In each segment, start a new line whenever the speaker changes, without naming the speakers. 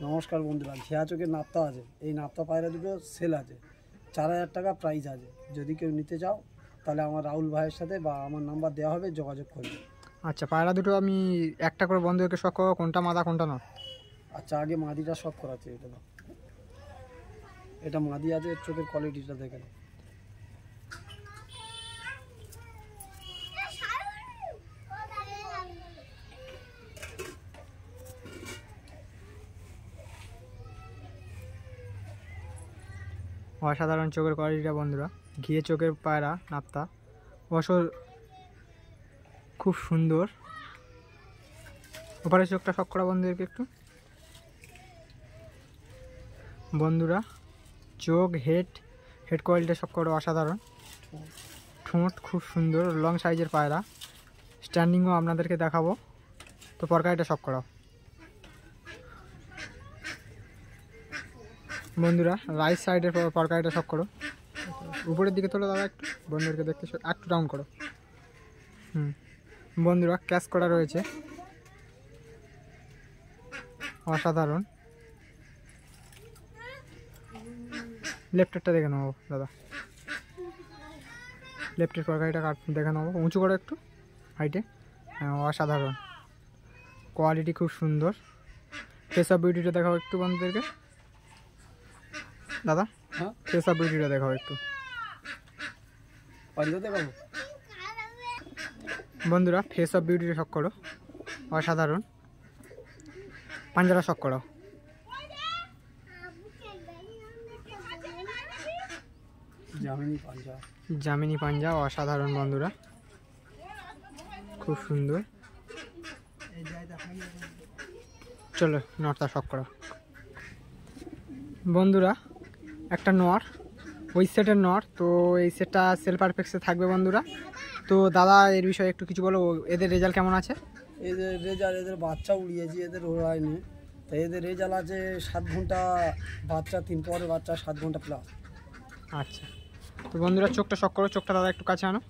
নমস্কার বন্ধুরা, ঘিয়া চোখের নাপ্তা আছে। এই নাপ্তা পায়রা দুটো সেল আছে, 4000 টাকা প্রাইস আছে। যদি কেউ নিতে চাও তাহলে আমার রাহুল ভাইয়ের সাথে বা আমার নাম্বার দেওয়া হবে, যোগাযোগ করবে।
আচ্ছা, পায়রা দুটো আমি একটা করে বন্ধুদেরকে শখ করবো, কোনটা মাদা কোনটা নর?
আচ্ছা, আগে মাদিটা শখ করাচ্ছে। এটা মাদি আছে, এর চোখের কোয়ালিটিটা দেখেন।
অসাধারণ চোখের কোয়ালিটিটা বন্ধুরা, ঘিয়ে চোখের পায়রা নাপ্তা অবশ্য খুব সুন্দর। ওপারে চোখটা শখ করা বন্ধুদেরকে একটু। বন্ধুরা চোখ হেড কোয়ালিটিটা শখ করা অসাধারণ। ঠোঁট খুব সুন্দর, লং সাইজের পায়রা। স্ট্যান্ডিংও আপনাদেরকে দেখাবো। তো পরকাইটা শখ করাও বন্ধুরা, রাইট সাইডের পরকাইটা শখ করো। উপরের দিকে তোলো দাদা, একটু বন্ধুদেরকে দেখতে একটু ডাউন করো। বন্ধুরা ক্যাচ করা রয়েছে, অসাধারণ। লেফটেরটা দেখে নেবো দাদা, লেফটের পরকাইটা দেখে নেবো। উঁচু করো একটু হাইটে। অসাধারণ কোয়ালিটি, খুব সুন্দর। ফেস অফ বিউটিটা দেখাও একটু বন্ধুদেরকে দাদা। ফেস অফ বিউটিটা দেখাও একটু বন্ধুরা। ফেস অফ বিউটিটা শখ করো, অসাধারণ। পাঞ্জারা শখ করো। জামিনী পাঞ্জা অসাধারণ বন্ধুরা, খুব সুন্দর। চলো নরটা শখ করো বন্ধুরা। একটা নর, ওই সেটের নর। তো এই সেটটা সেল পারফেক্টে থাকবে বন্ধুরা। তো দাদা এর বিষয়ে একটু কিছু বলো, এদের রেজাল্ট কেমন আছে?
এদের বাচ্চা উড়িয়েছি, এদের ওড়ায়নি। তাই এদের রেজাল্ট আছে 7 ঘন্টা বাচ্চা, 3 পরে বাচ্চা, 7 ঘন্টা প্লাস।
আচ্ছা, তো বন্ধুরা চোখটা শখ করো। চোখটা দাদা একটু কাছে আনো,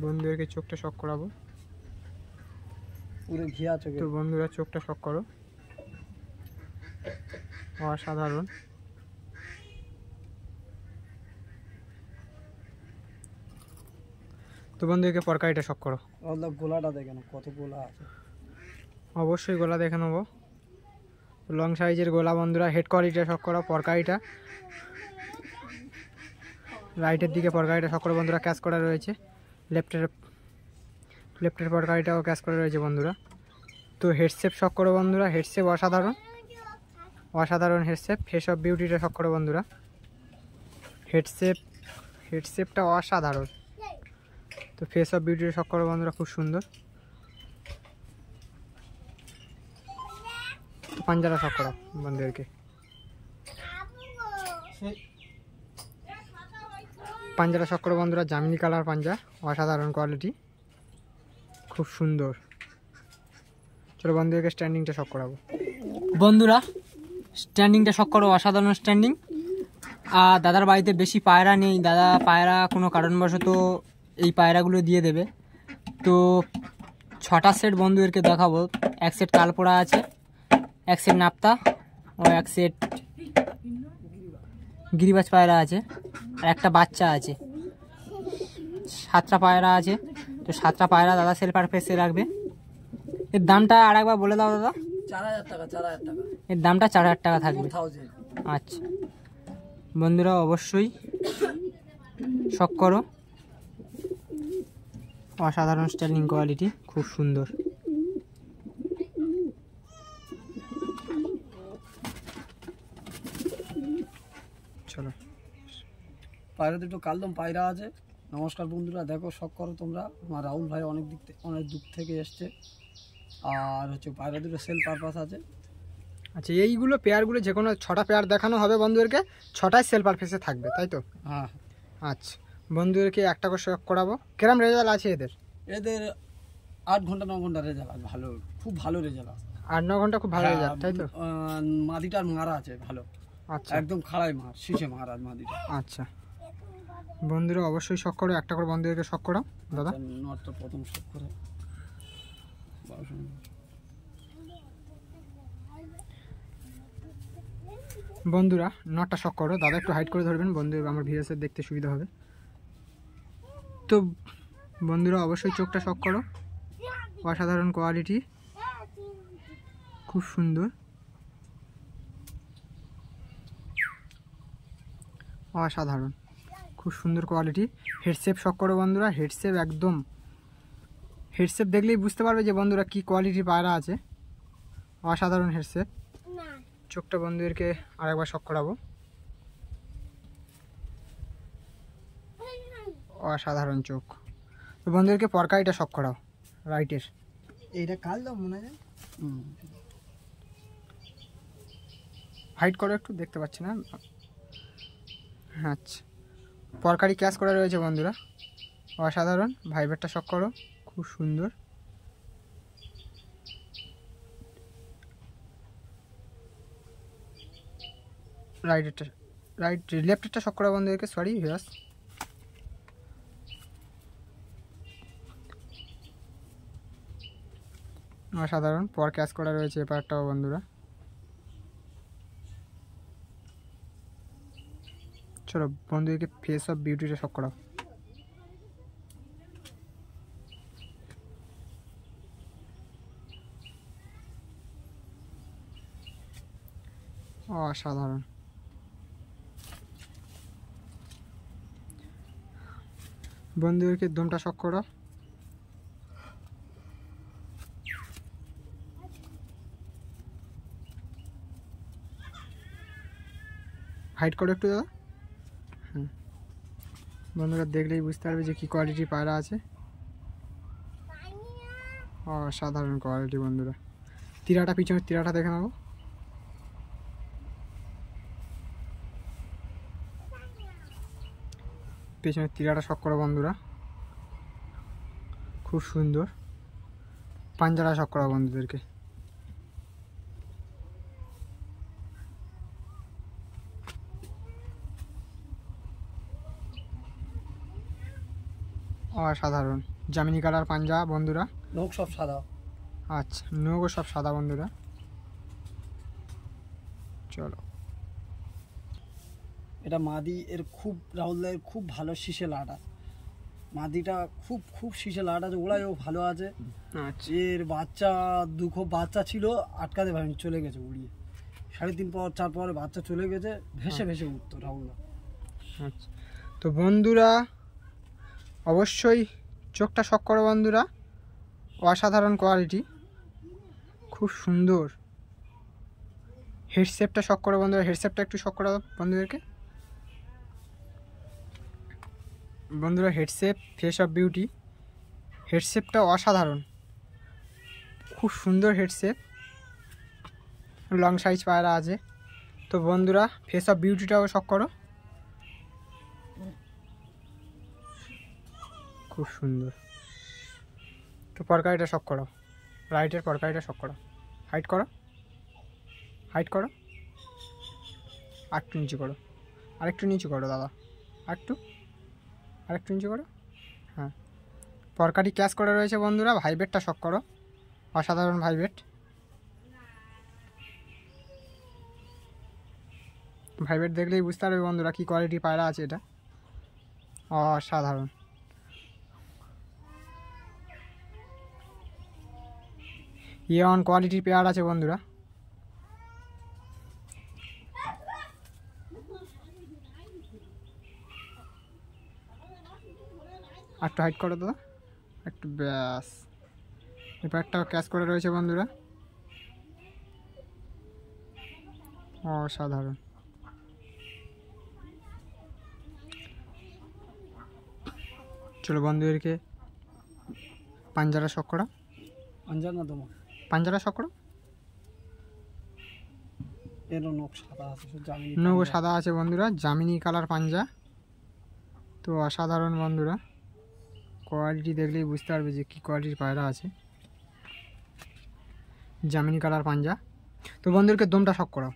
বন্ধুদেরকে চোখটা শখ করাবো
পুরো ঘিয়া চোখে।
তো বন্ধুরা চোখটা শখ করো, অসাধারণ। তো বন্ধুদেরকে পরকাইটা শখ করো।
গোলাটা দেখে না, কত গোলা আছে।
অবশ্যই গোলা দেখে নেবো, লং সাইজের গোলা বন্ধুরা। হেড কোয়ালিটিটা শখ করো, পরকাইটা রাইটের দিকে পরকাইটা শখ করো বন্ধুরা। ক্যাচ করা রয়েছে, লেফটের পরকাইটাও ক্যাচ করা রয়েছে বন্ধুরা। তো হেডশেপ শখ করো বন্ধুরা, হেডশেপ অসাধারণ হেডশেপ। ফেস অফ বিউটিটা শখ করো বন্ধুরা। হেডশেপটা অসাধারণ। তো ফেস অফ বিউটিটা শখ করো বন্ধুরা, খুব সুন্দর। পাঞ্জারা শখ করো বন্ধুদেরকে। পাঞ্জারা শখ করো বন্ধুরা, জামিনী কালার পাঞ্জা, অসাধারণ কোয়ালিটি, খুব সুন্দর। চলো বন্ধুদেরকে স্ট্যান্ডিংটা শখ করাবো বন্ধুরা। স্ট্যান্ডিংটা শখ করো, অসাধারণ স্ট্যান্ডিং। আর দাদার বাড়িতে বেশি পায়রা নেই, দাদা পায়রা কোনো কারণবশত এই পায়রাগুলো দিয়ে দেবে। তো 6টা সেট বন্ধুদেরকে দেখাবো। এক সেট কালপোড়া আছে, এক সেট নাপ্তা ও এক সেট গিরিবাজ পায়রা আছে, আর একটা বাচ্চা আছে। 7টা পায়রা আছে। তো 7টা পায়রা দাদা সেল পারফেক্টে রাখবে। এর দামটা আর একবার বলে দাও দাদা।
4000 টাকা।
এর দামটা 4000 টাকা থাকবে। আচ্ছা বন্ধুরা অবশ্যই শখ করো, অসাধারণ স্টাইলিং কোয়ালিটি, খুব সুন্দর। চলো
পায়রা দুটো কালদম পায়রা আছে। নমস্কার বন্ধুরা, দেখো শখ করো তোমরা। আমার রাহুল ভাই অনেক দূর থেকে এসছে। আর হচ্ছে পায়রা দুটো সেল পারপাস আছে।
আচ্ছা, এইগুলো পেয়ারগুলো যে কোনো 6টা পেয়ার দেখানো হবে বন্ধুদেরকে, 6টাই সেল পারফেক্টে থাকবে, তাই তো?
হ্যাঁ।
আচ্ছা বন্ধুদেরকে একটা করে শখ করাবো। কিরম রেজাল্ট আছে এদের?
8 ঘন্টা 9 ঘন্টা রেজাল্ট আছে, ভালো, খুব ভালো রেজাল্ট আছে।
8-9 ঘন্টা খুব ভালো রেজাল্ট, তাই তো?
মাদিটার মারা আছে ভালো।
আচ্ছা,
একদম খাড়াই মার, শীষে মার আর মাদিটা।
আচ্ছা বন্ধুরা অবশ্যই শখ করো, একটা করে বন্ধুদেরকে শখ করো দাদা।
নটটা প্রথম শখ করে।
বন্ধুরা নটটা শখ করো, দাদা একটু হাইট করে ধরবেন, বন্ধু আমার ভিউয়ার্সের দেখতে সুবিধা হবে। তো বন্ধুরা অবশ্যই চোখটা শখ করো, অসাধারণ কোয়ালিটি, খুব সুন্দর, অসাধারণ, খুব সুন্দর কোয়ালিটি। হেডশেপ শখ করো বন্ধুরা, হেডশেপ একদম, হেডশেপ দেখলেই বুঝতে পারবে যে বন্ধুরা কি কোয়ালিটি পায়রা আছে, অসাধারণ হেডশেপ। চোখটা বন্ধুদেরকে আরেকবার শখ করাবো, অসাধারণ চোখ। তো বন্ধুদেরকে পরকাইটা শখ করাও রাইটের,
এইটা কাল দাও মনে হয়।
হাইট করো একটু, দেখতে পাচ্ছি না। আচ্ছা, পরকারি ক্যাশ করা রয়েছে বন্ধুরা, অসাধারণ। ভাইবারটা শখ করো, খুব সুন্দর। রাইটেরটা, লেফটেরটা শখ করা বন্ধুদেরকে, সরি ভিউয়ার্স। অসাধারণ, পর ক্যাশ করা রয়েছে এপারটাও বন্ধুরা। চলো বন্ধুদেরকে ফেস অফ বিউটিটা শখ করাও, অসাধারণ। বন্ধুদেরকে দমটা শখ করো, হাইট করো একটু দাদা। হ্যাঁ, বন্ধুরা দেখলেই বুঝতে পারবে যে কী কোয়ালিটি পায়রা আছে, অসাধারণ কোয়ালিটি বন্ধুরা। তিরাটা, পিছনের তিরাটা দেখে নেবো, পেছনের তিরাটা শখ করো বন্ধুরা, খুব সুন্দর। পাঞ্জারা শখ করো বন্ধুদেরকে, অসাধারণ। জামিনী কালার পাঞ্জা বন্ধুরা,
নখ সব সাদা।
আচ্ছা, নৌকো সব সাদা বন্ধুরা। চলো,
এটা মাদি, এর খুব রাহুলের খুব ভালো শীষে লাটা, মাদিটা খুব খুব শীষে লাট আছে, ওরাও ভালো আছে।
আচ্ছা,
এর বাচ্চা দুঃখ বাচ্চা ছিল, আটকাতে পারেনি, চলে গেছে উড়িয়ে। 3.5 পর 4 পরে বাচ্চা চলে গেছে, ভেসে ভেসে উঠতো রাহুল।
আচ্ছা। তো বন্ধুরা অবশ্যই চোখটা শখ করো বন্ধুরা, অসাধারণ কোয়ালিটি, খুব সুন্দর। হেডশেপটা শখ করো বন্ধুরা, হেডশেপটা একটু শখ করো বন্ধুদেরকে। বন্ধুরা হেডশেপ, ফেস অফ বিউটি, হেডশেপটা অসাধারণ, খুব সুন্দর হেডশেপ, লং সাইজ পায়রা আছে। তো বন্ধুরা ফেস অফ বিউটিটাও শখ করো, খুব সুন্দর। তো পরকারিটা শখ করো, রাইটের পরকারিটা শখ করো, হাইট করো, হাইট করো, আরেকটু নিচু করো, আরেকটু নিচু করো দাদা, আরেকটু নিচু করো। হ্যাঁ, পরকারি ক্যাশ করে রয়েছে বন্ধুরা। ভাইবেটটা শখ করো, অসাধারণ ভাইবেট, ভাইবেট দেখলেই বুঝতে পারবে বন্ধুরা কী কোয়ালিটি পায়রা আছে এটা, অসাধারণ। A1 কোয়ালিটির পেয়ার আছে বন্ধুরা। একটু হাইট করো দাদা, একটু, ব্যাস। এবার একটা ক্যাচ করে রয়েছে বন্ধুরা, অসাধারণ। চলো বন্ধুদেরকে পাঞ্জারা শখ করা,
পাঞ্জার না তোমার
পাঞ্জারা শখ করো।
এরও নখ সাদা আছে,
নৌকো সাদা আছে বন্ধুরা, জামিনী কালার পাঞ্জা। তো অসাধারণ বন্ধুরা, কোয়ালিটি দেখলেই বুঝতে পারবে যে কী কোয়ালিটির পায়রা আছে, জামিনী কালার পাঞ্জা। তো বন্ধুদেরকে দমটা শখ করাও,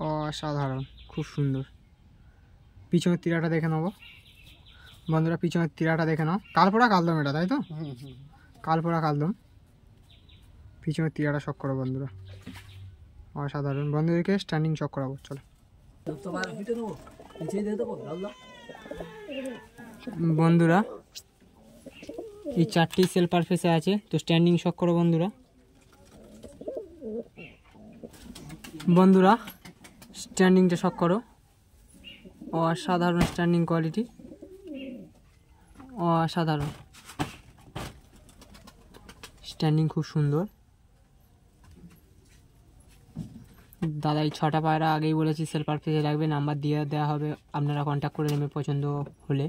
অসাধারণ, খুব সুন্দর। পিছনের তিরাটা দেখে নেবো বন্ধুরা, পিছনের তিরাটা দেখে নাও, কালপোড়া কালদম এটা, তাই তো? কালপোড়া কালদম, পিছনে তিয়ারা শখ করো বন্ধুরা, অসাধারণ। বন্ধুদেরকে স্ট্যান্ডিং শখ করাবো, চলো। বন্ধুরা এই 4টি সেল পারফেসে আছে, তো স্ট্যান্ডিং শখ করো বন্ধুরা। বন্ধুরা স্ট্যান্ডিংটা শখ করো, অসাধারণ স্ট্যান্ডিং কোয়ালিটি, অসাধারণ স্ট্যান্ডিং, খুব সুন্দর। দাদা এই 6টা পায়রা আগেই বলেছি সেল পারফেসে লাগবে, নাম্বার দিয়ে দেওয়া হবে, আপনারা কন্ট্যাক্ট করে নেবে পছন্দ হলে।